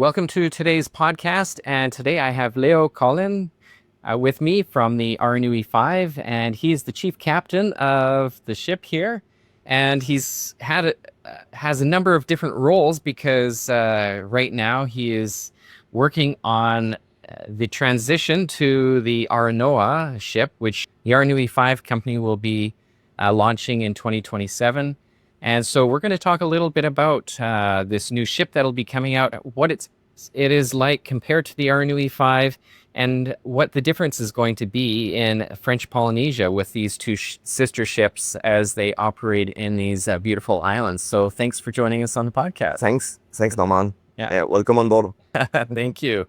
Welcome to today's podcast, and today I have Leo Colin with me from the Aranui 5, and he's the chief captain of the ship here, and has a number of different roles because right now he is working on the transition to the Aranoa ship, which the Aranui 5 company will be launching in 2027. And so we're going to talk a little bit about this new ship that'll be coming out, what it is like compared to the Aranui 5, and what the difference is going to be in French Polynesia with these two sister ships as they operate in these beautiful islands. So thanks for joining us on the podcast. Thanks, Norman. Yeah. Welcome on board. Thank you.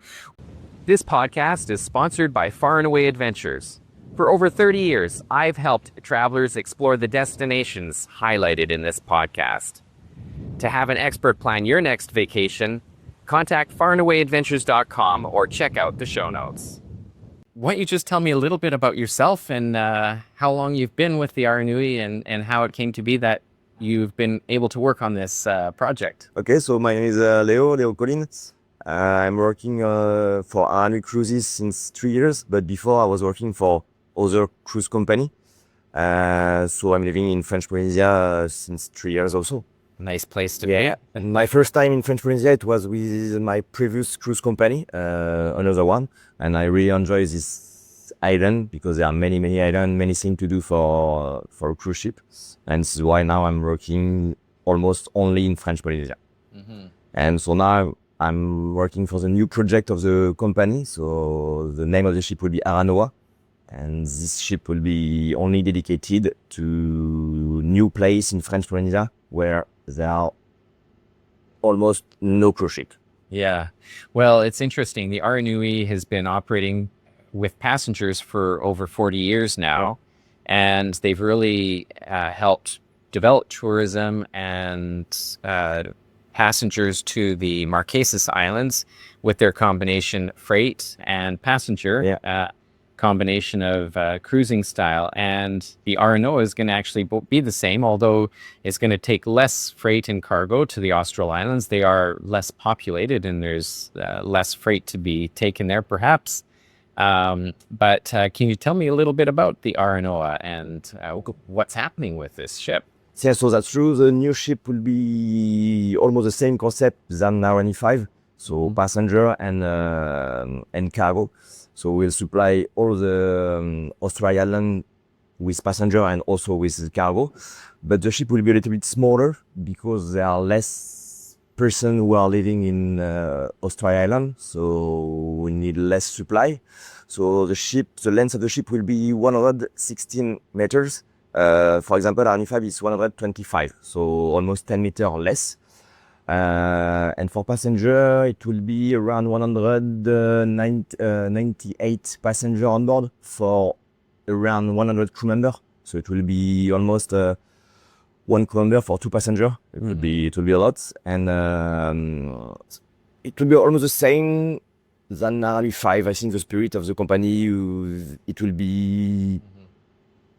This podcast is sponsored by Far and Away Adventures. For over 30 years, I've helped travelers explore the destinations highlighted in this podcast. To have an expert plan your next vacation, contact farandawayadventures.com or check out the show notes. Why don't you just tell me a little bit about yourself and how long you've been with the Aranui and how it came to be that you've been able to work on this project. Okay, so my name is Leo Colin. I'm working for Aranui Cruises since 3 years, but before I was working for other cruise company. So I'm living in French Polynesia since 3 years also. Nice place to be. And my first time in French Polynesia, it was with my previous cruise company, another one. And I really enjoy this island because there are many islands, many things to do for a cruise ship. And this is why now I'm working almost only in French Polynesia. Mm-hmm. And so now I'm working for the new project of the company. So the name of the ship will be Aranoa. And this ship will be only dedicated to new place in French Polynesia where there are almost no cruise ship. Yeah. Well, it's interesting. The Aranui has been operating with passengers for over 40 years now, and they've really helped develop tourism and passengers to the Marquesas Islands with their combination freight and passenger. Combination of cruising style, and the Aranoa is going to actually be the same, although it's going to take less freight and cargo to the Austral Islands. They are less populated and there's less freight to be taken there perhaps. But can you tell me a little bit about the Aranoa and what's happening with this ship? Yeah, so that's true. The new ship will be almost the same concept than Aranui 5. So passenger and cargo. So we'll supply all the Austral Island with passenger and also with cargo. But the ship will be a little bit smaller because there are less person who are living in Austral Island. So we need less supply. So the length of the ship will be 116 meters. For example, Aranui 5 is 125, so almost 10 meters less. And for passenger, it will be around 198 passenger on board for around 100 crew member. So it will be almost one crew member for two passenger. It will be a lot, and it will be almost the same than Aranui 5. I think the spirit of the company, it will be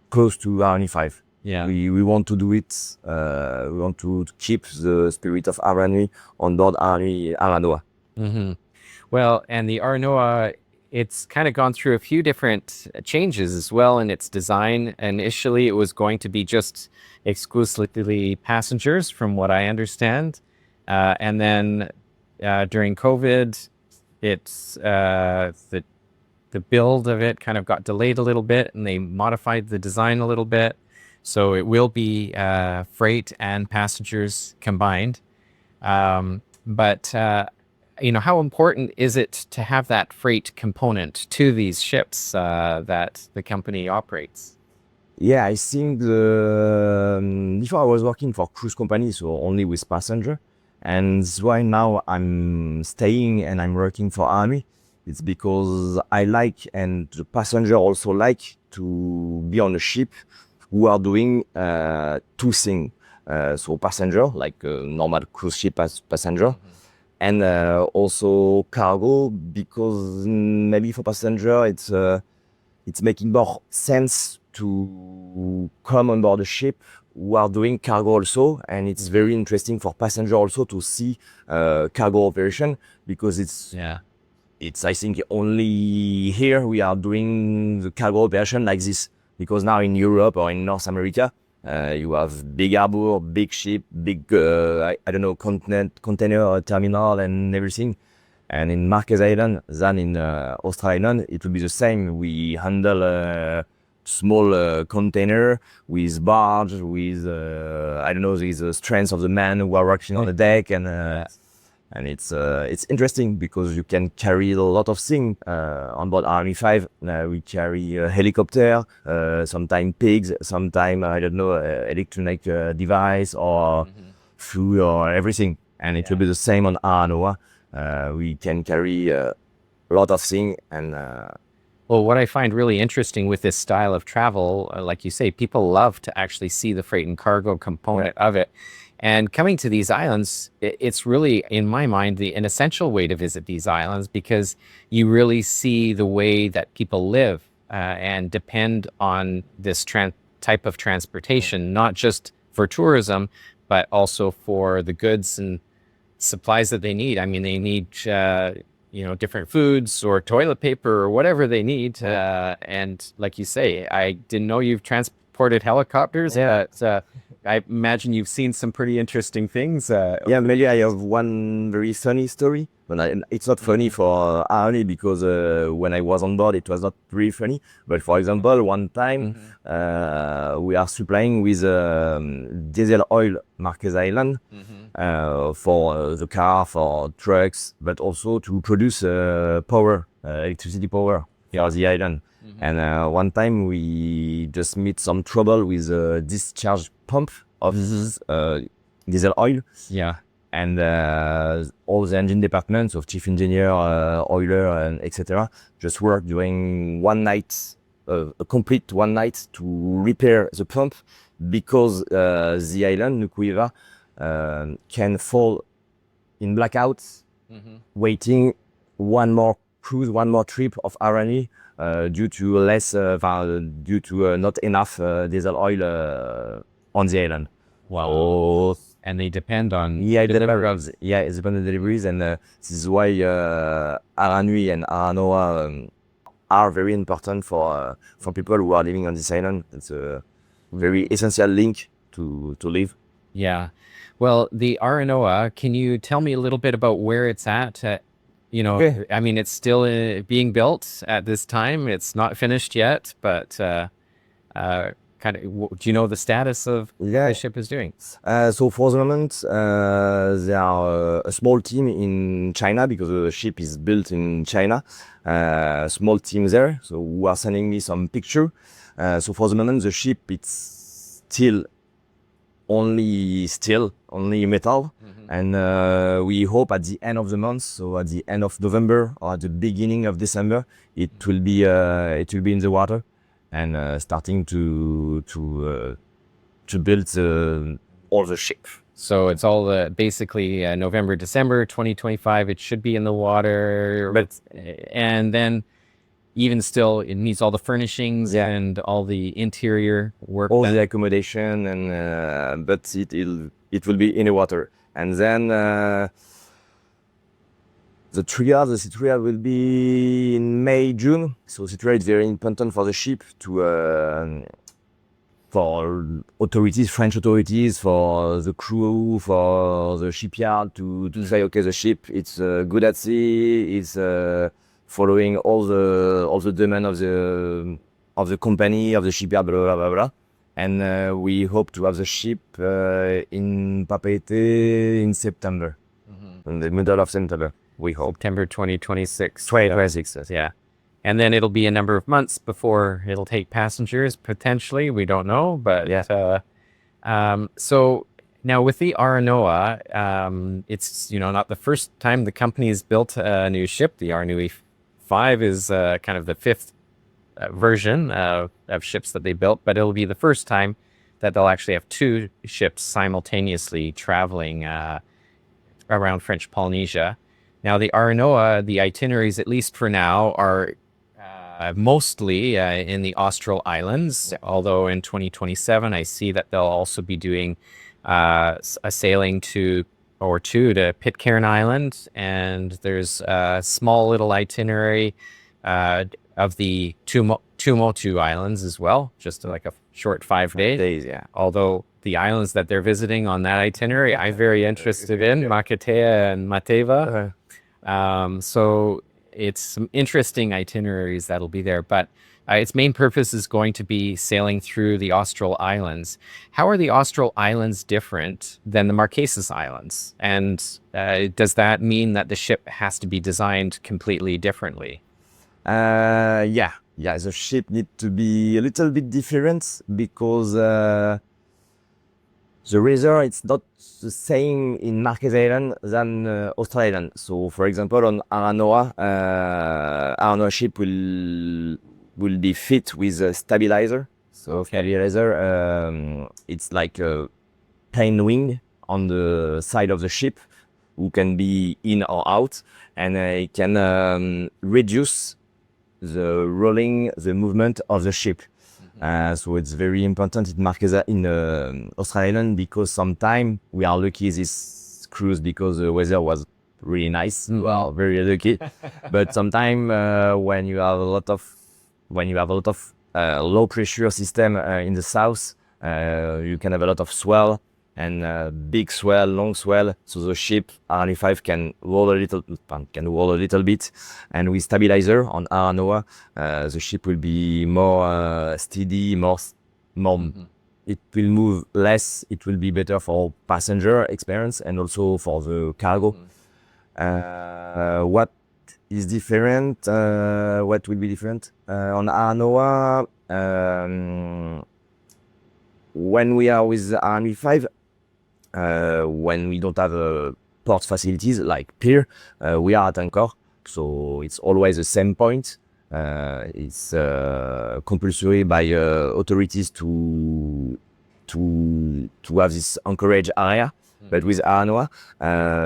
close to Aranui 5. Yeah, we want to do it. We want to keep the spirit of Aranui on board Aranoa. Mm-hmm. Well, and the Aranoa, it's kind of gone through a few different changes as well in its design. Initially, it was going to be just exclusively passengers, from what I understand. And then during COVID, it's the build of it kind of got delayed a little bit, and they modified the design a little bit. So it will be freight and passengers combined. But how important is it to have that freight component to these ships that the company operates? Yeah, I think before I was working for cruise company, so only with passenger. And that's why now I'm staying and I'm working for Army. It's because I like, and the passenger also like, to be on a ship who are doing two things. So passenger, like a normal cruise ship as passenger, and also cargo, because maybe for passenger it's making more sense to who come on board the ship who are doing cargo also, and it's very interesting for passenger also to see cargo operation, because it's I think only here we are doing the cargo operation like this, because now in Europe or in North America you have big harbor, big ship, big I don't know, container terminal and everything. And in Marquez Island than in Austral Island, it will be the same. We handle a small container with barge, with I don't know, these strengths of the men who are working on the deck, and it's interesting because you can carry a lot of things on board Aranui 5. We carry a helicopter, sometimes pigs, sometimes I don't know, electronic device or food or everything. And it will be the same on Aranoa. We can carry a lot of things. And well, what I find really interesting with this style of travel, like you say, people love to actually see the freight and cargo component of it. And coming to these islands, it's really, in my mind, an essential way to visit these islands, because you really see the way that people live and depend on this type of transportation, not just for tourism, but also for the goods and supplies that they need. I mean, they need, different foods or toilet paper or whatever they need. And like you say, I didn't know you've transported helicopters. I imagine you've seen some pretty interesting things. Maybe I have one very funny story. But it's not funny for Arnie, because when I was on board, it was not really funny. But for example, one time we are supplying with diesel oil Marquez Island for the car, for trucks, but also to produce power, electricity power for the island. And one time we just meet some trouble with a discharge pump of this diesel oil. And all the engine departments of chief engineer, oiler, and etc. just work during one night, a complete one night, to repair the pump, because the island Nuku Hiva can fall in blackouts, waiting one more cruise, one more trip of Aranui, due to not enough diesel oil on the island. Wow. And they depend on deliveries. It's depend on deliveries, and this is why Aranui and Aranoa are very important for people who are living on this island. It's a very essential link to live. Yeah. Well, the Aranoa, can you tell me a little bit about where it's at? I mean, it's still being built at this time. It's not finished yet, but do you know the status of what the ship is doing? So for the moment, there are a small team in China, because the ship is built in China. Small team there, so who are sending me some picture. So for the moment, the ship, it's still only metal, and we hope at the end of the month, so at the end of November or at the beginning of December, it will be in the water, and starting to build all the ship. So it's all basically November, December 2025. It should be in the water, and then even still, it needs all the furnishings and all the interior work, all the accommodation, and but it will be in the water. And then the sea trial will be in May, June. So sea trial is very important for the ship, for authorities, French authorities, for the crew, for the shipyard to say, okay, the ship, it's good at sea, it's following all the demand of the company, of the shipyard, blah blah blah blah. And we hope to have the ship in Papeete in September, in the middle of September. We hope September 2026. 2026, yeah. And then it'll be a number of months before it'll take passengers, potentially. We don't know, but so now with the Aranoa, it's not the first time the company's built a new ship. The Aranui 5 is kind of the fifth version of ships that they built, but it'll be the first time that they'll actually have two ships simultaneously traveling around French Polynesia. Now, the Aranoa, the itineraries, at least for now, are mostly in the Austral Islands, although in 2027 I see that they'll also be doing a sailing to Pitcairn Island, and there's a small little itinerary of the Tumotu Islands as well, just like a short 5 days. Days, yeah. Although the islands that they're visiting on that itinerary, I'm very interested in, Makatea and Mateva. So it's some interesting itineraries that'll be there, but its main purpose is going to be sailing through the Austral Islands. How are the Austral Islands different than the Marquesas Islands? And does that mean that the ship has to be designed completely differently? Yeah, the ship need to be a little bit different because the resort it's not the same in Marquesas Island than Austral Island. So, for example, on Aranoa, Aranoa ship will be fit with a stabilizer. So, stabilizer, it's like a plane wing on the side of the ship, who can be in or out, and it can reduce the movement of the ship. So it's very important in Marquesas in Austral Island, because sometimes we are lucky this cruise because the weather was really nice. Well, very lucky. But sometimes when you have a lot of low pressure system in the south, you can have a lot of swell, and big swell, long swell, so the ship Aranui 5 can roll a little bit, and with stabilizer on Aranoa, the ship will be more steady, more. It will move less. It will be better for passenger experience and also for the cargo. What is different? What will be different on Aranoa? When we are with Aranui 5, when we don't have port facilities like pier, we are at anchor, so it's always the same point. It's compulsory by authorities to have this anchorage area. But with Aranoa,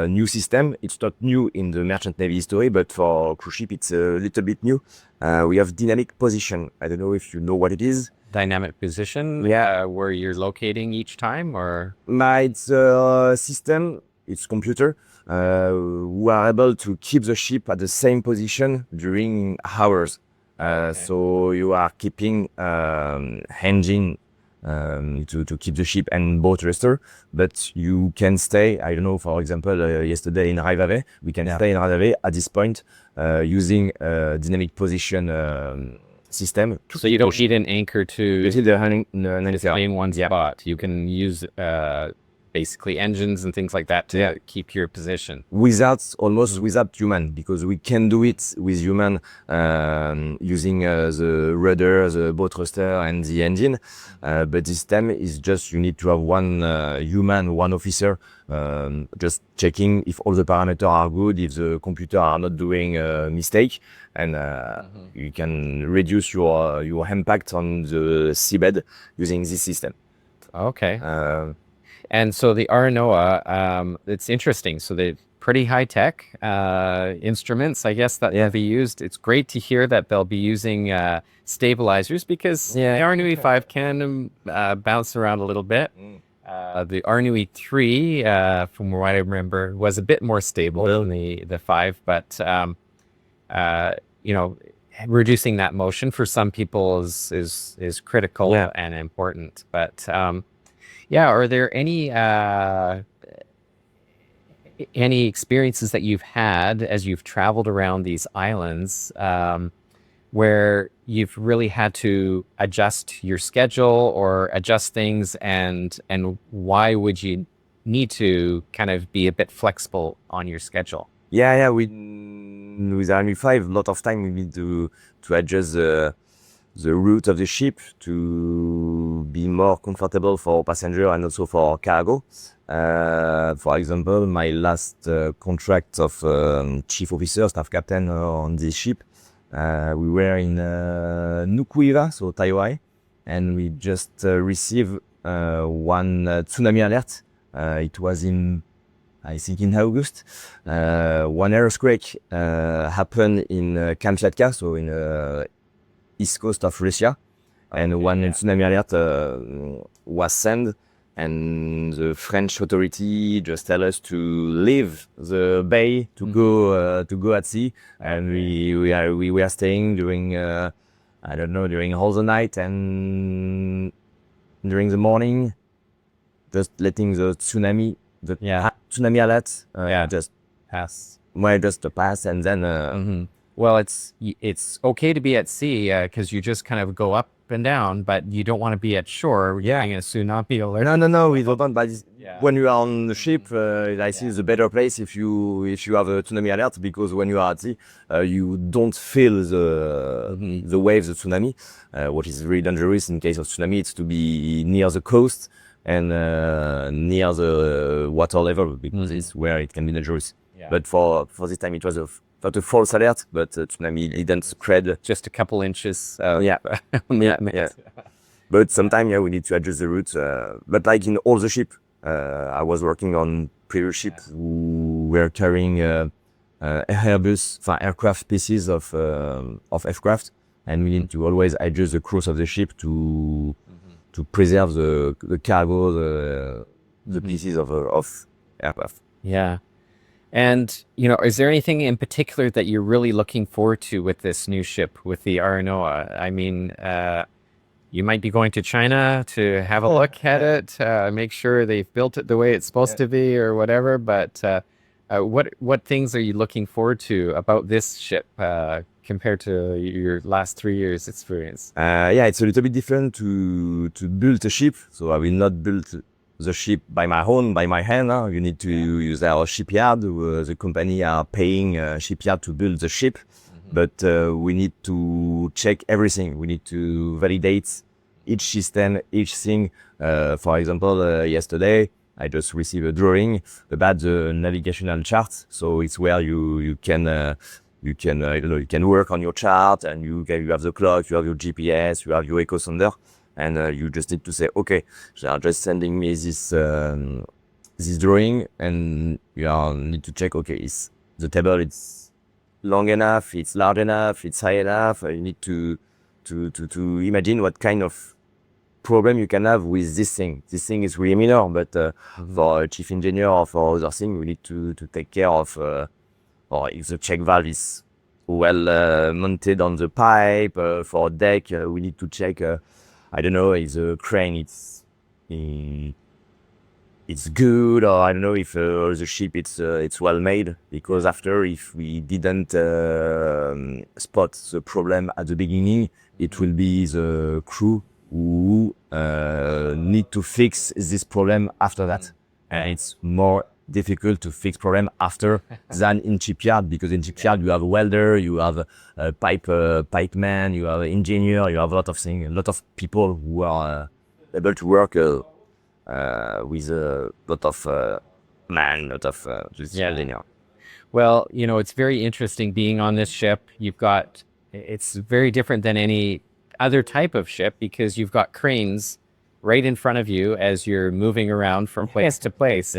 new system, it's not new in the merchant navy history, but for cruise ship it's a little bit new. We have dynamic position. I don't know if you know what it is. Dynamic position, where you're locating each time, or? It's a system, it's computer, who are able to keep the ship at the same position during hours. So you are keeping engine to keep the ship and boat rester, but you can stay, I don't know, for example, yesterday in Raivave, we can stay in Raivave at this point using dynamic position system. So you don't need an anchor to stay in one spot. You can use basically engines and things like that to keep your position. Almost without human, because we can do it with human using the rudder, the boat thruster, and the engine. But this time is just you need to have one human, one officer, just checking if all the parameters are good, if the computer are not doing a mistake, and you can reduce your impact on the seabed using this system. Okay. And so the Aranoa, it's interesting. So they're pretty high tech instruments, I guess, that they'll be used. It's great to hear that they'll be using stabilizers, because the Aranui 5 can bounce around a little bit. The Aranui 3, from what I remember, was a bit more stable than the 5, but reducing that motion for some people is critical and important. But are there any experiences that you've had as you've traveled around these islands where you've really had to adjust your schedule or adjust things, and why would you need to kind of be a bit flexible on your schedule? With Aranui 5, a lot of time we need to adjust the route of the ship to be more comfortable for passenger and also for cargo. For example, my last contract of chief officer, staff captain on this ship, we were in Nuku Hiva, so Taiwan, and we just received one tsunami alert. It was I think in August. One earthquake happened in Kamchatka, so in east coast of Russia. And one tsunami alert was sent, and the French authority just tell us to leave the bay to go at sea, and we were staying during I don't know, during all the night and during the morning, just letting the tsunami tsunami alert just pass. well, just to pass, and then Well, it's okay to be at sea because you just kind of go up and down, but you don't want to be at shore getting a tsunami alert. no, we don't. But when you are on the ship, I see it's a better place if you have a tsunami alert, because when you are at sea, you don't feel the waves, the tsunami. What is really dangerous in case of tsunami, it's to be near the coast and near the water level, because it's where it can be dangerous. But for this time, it was not a false alert, but tsunami didn't spread. Just a couple inches. Yeah. But sometimes, we need to adjust the route. But like in all the ship, I was working on previous ships who were carrying Airbus, aircraft pieces of aircraft, and we need to always adjust the course of the ship to preserve the cargo, the pieces of aircraft. Yeah. And, is there anything in particular that you're really looking forward to with this new ship, with the Aranoa? I mean, you might be going to China to have a look at it, make sure they've built it the way it's supposed to be or whatever. But what things are you looking forward to about this ship compared to your last 3 years' experience? It's a little bit different to build a ship. So I will not build the ship by my hand. You need to use our shipyard. The company are paying shipyard to build the ship, but we need to check everything. We need to validate each system, each thing. For example, yesterday I just received a drawing about the navigational chart. So it's where you can you can work on your chart, and you have the clock, you have your GPS, you have your echo sonder. And you just need to say, okay, they are just sending me this drawing, and you need to check, okay, is the table, it's long enough, it's large enough, it's high enough. You need to imagine what kind of problem you can have with this thing. This thing is really minor, but for a chief engineer or for other thing, we need to take care of, or if the check valve is well mounted on the pipe, for deck, we need to check. I don't know, if the crane it's good, or I don't know if the ship it's well made, because after, if we didn't spot the problem at the beginning, it will be the crew who need to fix this problem after that, and it's more difficult to fix problem after than in shipyard, because in shipyard you have a welder, you have a pipeman, you have an engineer, you have a lot of things, a lot of people who are able to work with a lot of engineer. Well, it's very interesting being on this ship. It's very different than any other type of ship, because you've got cranes right in front of you as you're moving around from place to place.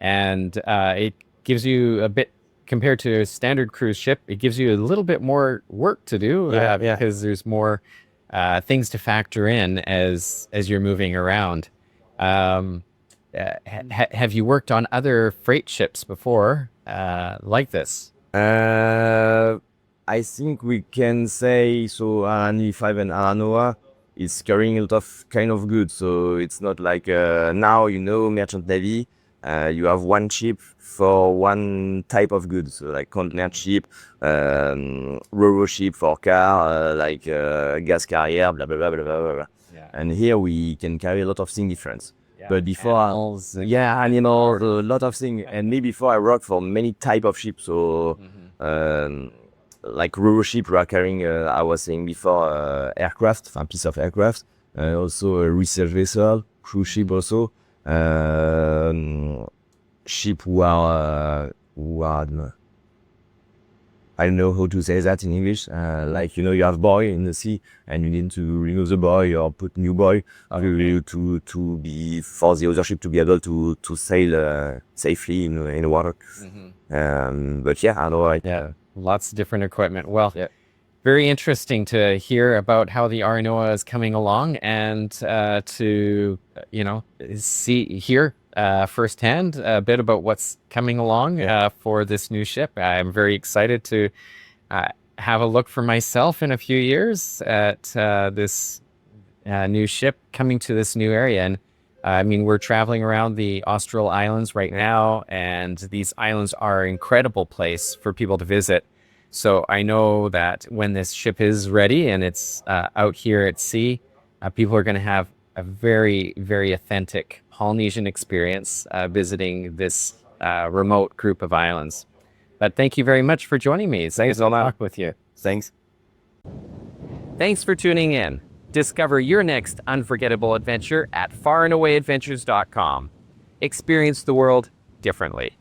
And it gives you a bit, compared to a standard cruise ship, it gives you a little bit more work to do, because there's more things to factor in as you're moving around. Have you worked on other freight ships before like this? I think we can say, so Aranui 5 and Aranoa is carrying a lot of kind of goods. So it's not like now, merchant navy, you have one ship for one type of goods, so like container ship, ro-ro ship for car, like gas carrier, blah, blah, blah, blah, blah, blah. And here we can carry a lot of things different. But before, animals, a lot of things. And me, before, I worked for many type of ships. So like ro-ro ship, we are carrying, I was saying before, aircraft, a piece of aircraft, also a research vessel, cruise ship also. Ship who are I don't know how to say that in English. Like, you have buoy in the sea, and you need to remove the buoy or put new buoy to be, for the other ship to be able to sail safely in the water. But I know. Lots of different equipment. Well, very interesting to hear about how the Aranoa is coming along and to, hear firsthand a bit about what's coming along for this new ship. I'm very excited to have a look for myself in a few years at this new ship coming to this new area. And I mean, we're traveling around the Austral Islands right now, and these islands are an incredible place for people to visit. So I know that when this ship is ready and it's out here at sea, people are going to have a very, very authentic Polynesian experience visiting this remote group of islands. But thank you very much for joining me. It's nice to talk with you. Thanks. Thanks for tuning in. Discover your next unforgettable adventure at farandawasadventures.com. Experience the world differently.